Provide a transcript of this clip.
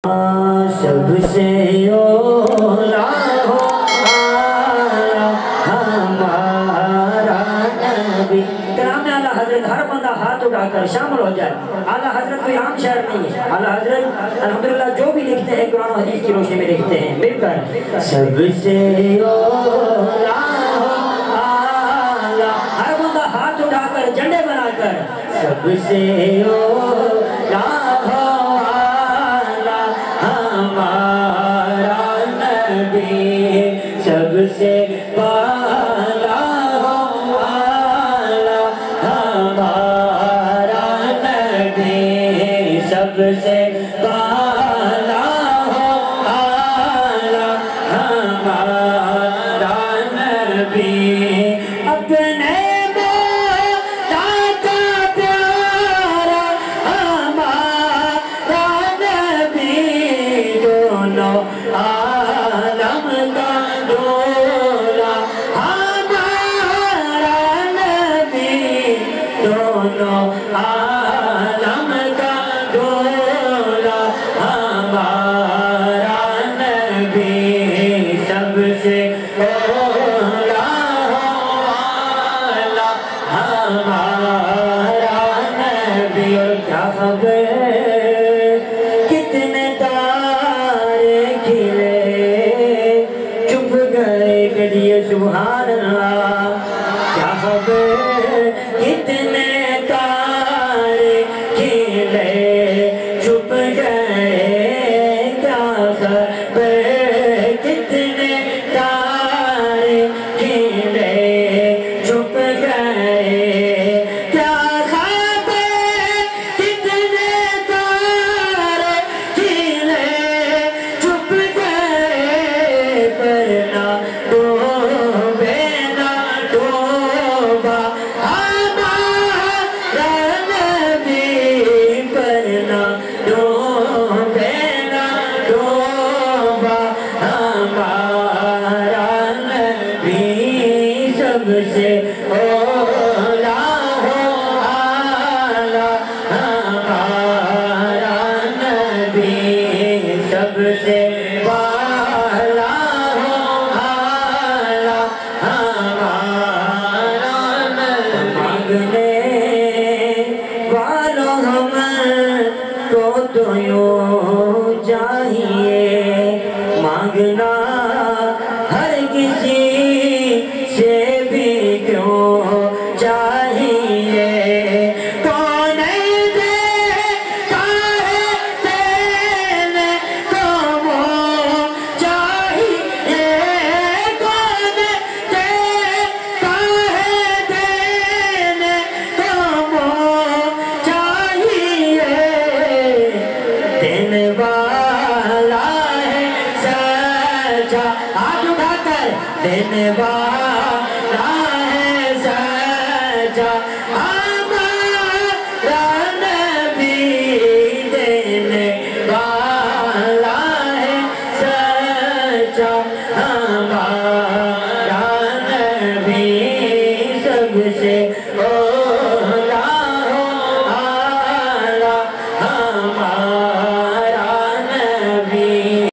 سب سے اولا ہو ہمارا نبی۔ کرام اعلیٰ حضرت ہر بندہ ہاتھ اٹھا کر شامل ہو جائے۔ اعلیٰ حضرت کوئی عام شعر نہیں ہے، اعلیٰ حضرت الحمدللہ جو بھی لکھتے ہیں قرآن و حدیث کی روشنی میں لکھتے ہیں، مل کر سب سے اولا ہو اعلیٰ، ہر بندہ ہاتھ اٹھا کر جھنڈے بنا کر سب سے اولا ہو ہمارا نبی، سب سے بالا ہو اعلیٰ ہمارا نبی، سب سے بالا ہو اعلیٰ ہمارا نبی۔ اپنے عالم کا دولا ہمارا نبی، دونوں عالم کا دولا ہمارا نبی، سب سے اولا اعلیٰ ہمارا نبی۔ اور کیا خبر کتنے سبحان اللہ، کیا خبر کتنے تارے کھلے چھپ گئے، کیا خبر کتنے تارے کھلے چھپ گئے، کیا خبر کتنے تارے کھلے چھپ گئے، کرنا سب سے اولا ہو اعلیٰ ہمارا نبی، سب سے بالا ہو اعلیٰ ہمارا نبی۔ مانگنے والوں ہم کو تو یوں چاہیے، مانگنا ہر کسی سے بھی کیوں چاہیے، کون دیتا ہے دینے کو وہ چاہیے، کون دیتا ہے دینے کو وہ چاہیے، دینے والا ہے سچا، ہاتھ اٹھا کر دینے والا ہے سچا۔